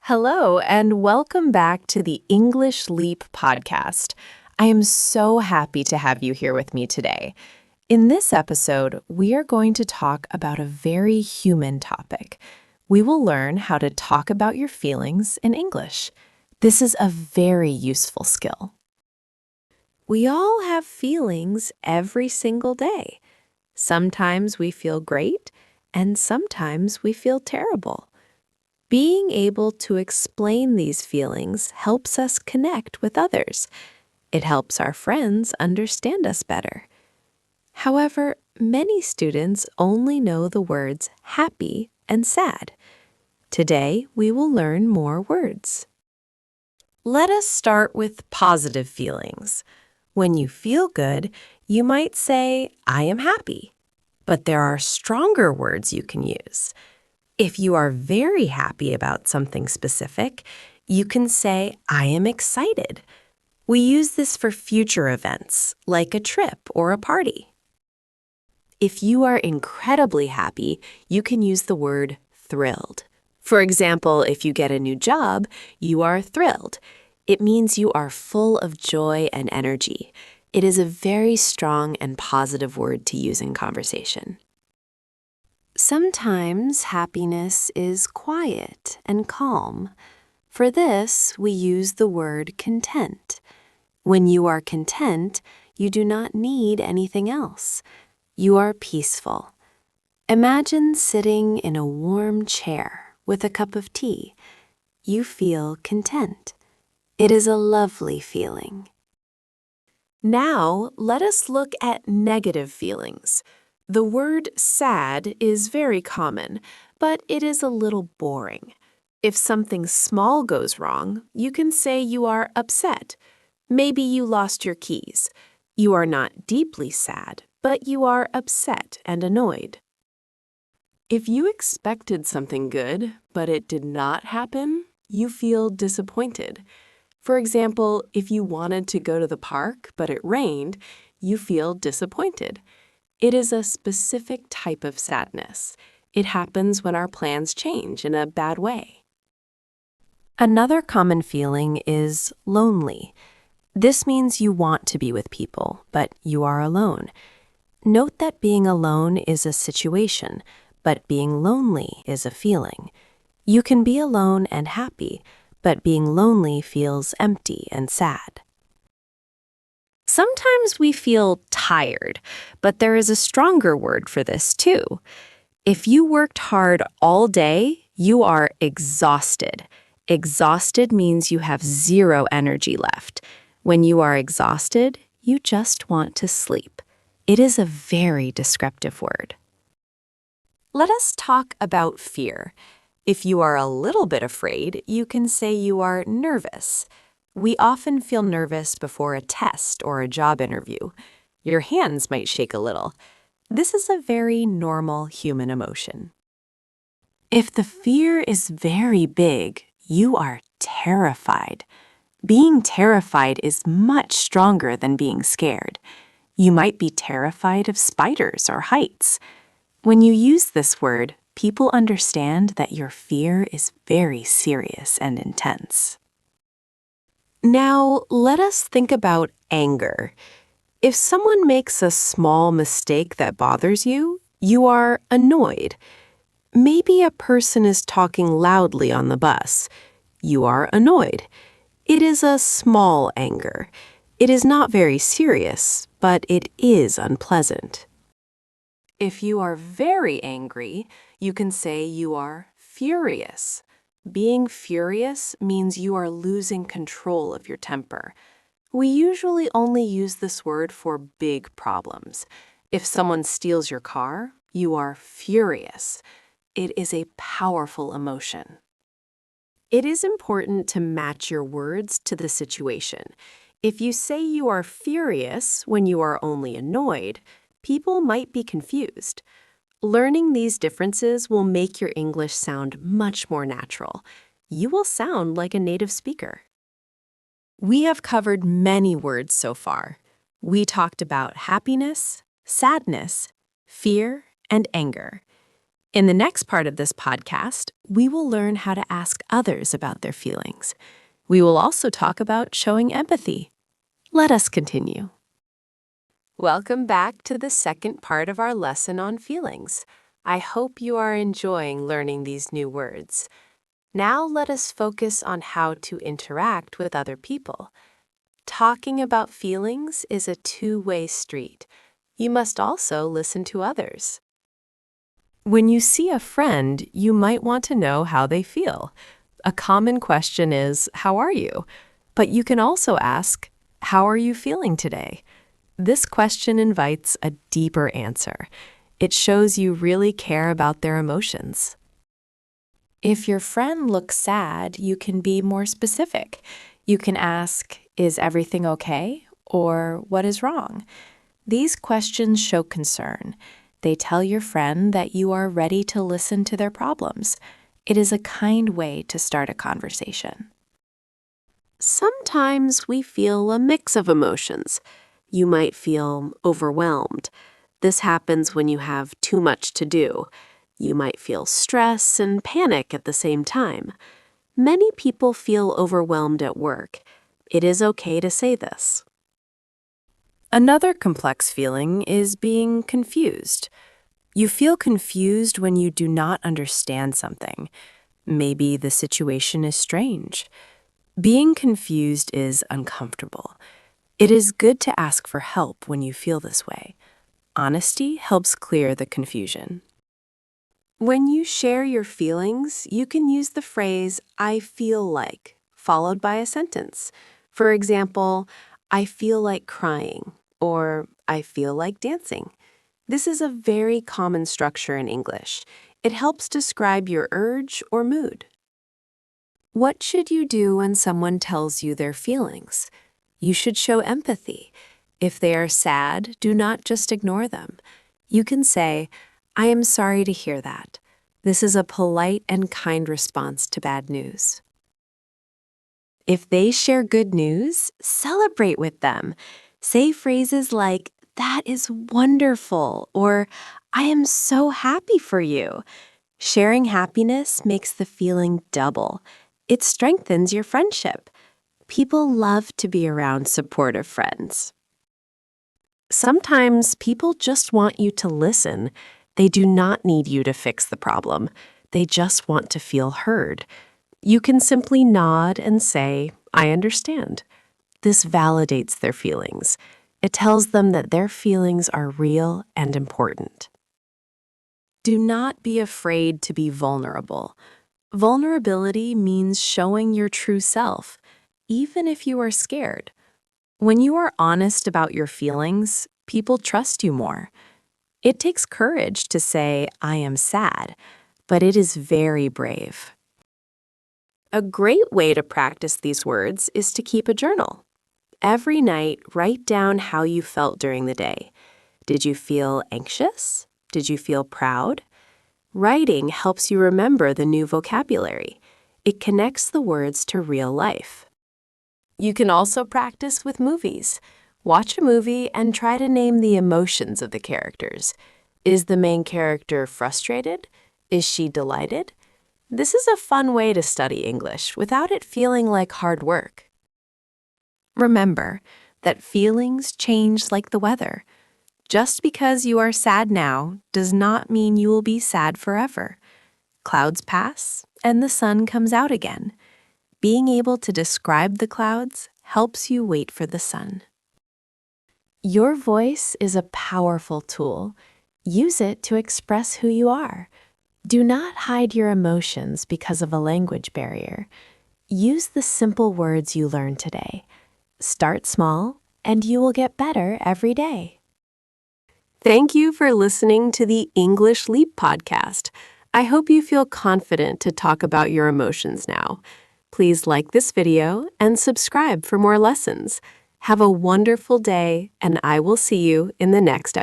Hello, and welcome back to the English Leap podcast. I am so happy to have you here with me today. In this episode, we are going to talk about a very human topic. We will learn how to talk about your feelings in English. This is a very useful skill. We all have feelings every single day. Sometimes we feel great, and sometimes we feel terrible. Being able to explain these feelings helps us connect with others. It helps our friends understand us better. However, many students only know the words happy and sad. Today, we will learn more words. Let us start with positive feelings. When you feel good, you might say, I am happy. But there are stronger words you can use. If you are very happy about something specific, you can say, I am excited. We use this for future events, like a trip or a party. If you are incredibly happy, you can use the word thrilled. For example, if you get a new job, you are thrilled. It means you are full of joy and energy. It is a very strong and positive word to use in conversation. Sometimes happiness is quiet and calm. For this, we use the word content. When you are content, you do not need anything else. You are peaceful. Imagine sitting in a warm chair with a cup of tea. You feel content. It is a lovely feeling. Now, let us look at negative feelings. The word sad is very common, but it is a little boring. If something small goes wrong, you can say you are upset. Maybe you lost your keys. You are not deeply sad, but you are upset and annoyed. If you expected something good, but it did not happen, you feel disappointed. For example, if you wanted to go to the park, but it rained, you feel disappointed. It is a specific type of sadness. It happens when our plans change in a bad way. Another common feeling is lonely. This means you want to be with people, but you are alone. Note that being alone is a situation, but being lonely is a feeling. You can be alone and happy, but being lonely feels empty and sad. Sometimes we feel tired, but there is a stronger word for this too. If you worked hard all day, you are exhausted. Exhausted means you have zero energy left. When you are exhausted, you just want to sleep. It is a very descriptive word. Let us talk about fear. If you are a little bit afraid, you can say you are nervous. We often feel nervous before a test or a job interview. Your hands might shake a little. This is a very normal human emotion. If the fear is very big, you are terrified. Being terrified is much stronger than being scared. You might be terrified of spiders or heights. When you use this word, people understand that your fear is very serious and intense. Now, let us think about anger. If someone makes a small mistake that bothers you, you are annoyed. Maybe a person is talking loudly on the bus. You are annoyed. It is a small anger. It is not very serious, but it is unpleasant. If you are very angry, you can say you are furious. Being furious means you are losing control of your temper. We usually only use this word for big problems. If someone steals your car, you are furious. It is a powerful emotion. It is important to match your words to the situation. If you say you are furious when you are only annoyed, people might be confused. Learning these differences will make your English sound much more natural. You will sound like a native speaker. We have covered many words so far. We talked about happiness, sadness, fear, and anger. In the next part of this podcast, we will learn how to ask others about their feelings. We will also talk about showing empathy. Let us continue. Welcome back to the second part of our lesson on feelings. I hope you are enjoying learning these new words. Now let us focus on how to interact with other people. Talking about feelings is a two-way street. You must also listen to others. When you see a friend, you might want to know how they feel. A common question is, "How are you?" But you can also ask, "How are you feeling today?" This question invites a deeper answer. It shows you really care about their emotions. If your friend looks sad, you can be more specific. You can ask, "Is everything okay?" or "What is wrong?" These questions show concern. They tell your friend that you are ready to listen to their problems. It is a kind way to start a conversation. Sometimes we feel a mix of emotions. You might feel overwhelmed. This happens when you have too much to do. You might feel stress and panic at the same time. Many people feel overwhelmed at work. It is okay to say this. Another complex feeling is being confused. You feel confused when you do not understand something. Maybe the situation is strange. Being confused is uncomfortable. It is good to ask for help when you feel this way. Honesty helps clear the confusion. When you share your feelings, you can use the phrase, "I feel like," followed by a sentence. For example, "I feel like crying," or "I feel like dancing." This is a very common structure in English. It helps describe your urge or mood. What should you do when someone tells you their feelings? You should show empathy. If they are sad, do not just ignore them. You can say, "I am sorry to hear that." This is a polite and kind response to bad news. If they share good news, celebrate with them. Say phrases like, "That is wonderful," or "I am so happy for you." Sharing happiness makes the feeling double. It strengthens your friendship. People love to be around supportive friends. Sometimes people just want you to listen. They do not need you to fix the problem. They just want to feel heard. You can simply nod and say, "I understand." This validates their feelings. It tells them that their feelings are real and important. Do not be afraid to be vulnerable. Vulnerability means showing your true self, even if you are scared. When you are honest about your feelings, people trust you more. It takes courage to say, "I am sad," but it is very brave. A great way to practice these words is to keep a journal. Every night, write down how you felt during the day. Did you feel anxious? Did you feel proud? Writing helps you remember the new vocabulary. It connects the words to real life. You can also practice with movies. Watch a movie and try to name the emotions of the characters. Is the main character frustrated? Is she delighted? This is a fun way to study English without it feeling like hard work. Remember that feelings change like the weather. Just because you are sad now does not mean you will be sad forever. Clouds pass and the sun comes out again. Being able to describe the clouds helps you wait for the sun. Your voice is a powerful tool. Use it to express who you are. Do not hide your emotions because of a language barrier. Use the simple words you learned today. Start small, and you will get better every day. Thank you for listening to the English Leap podcast. I hope you feel confident to talk about your emotions now. Please like this video and subscribe for more lessons. Have a wonderful day, and I will see you in the next episode.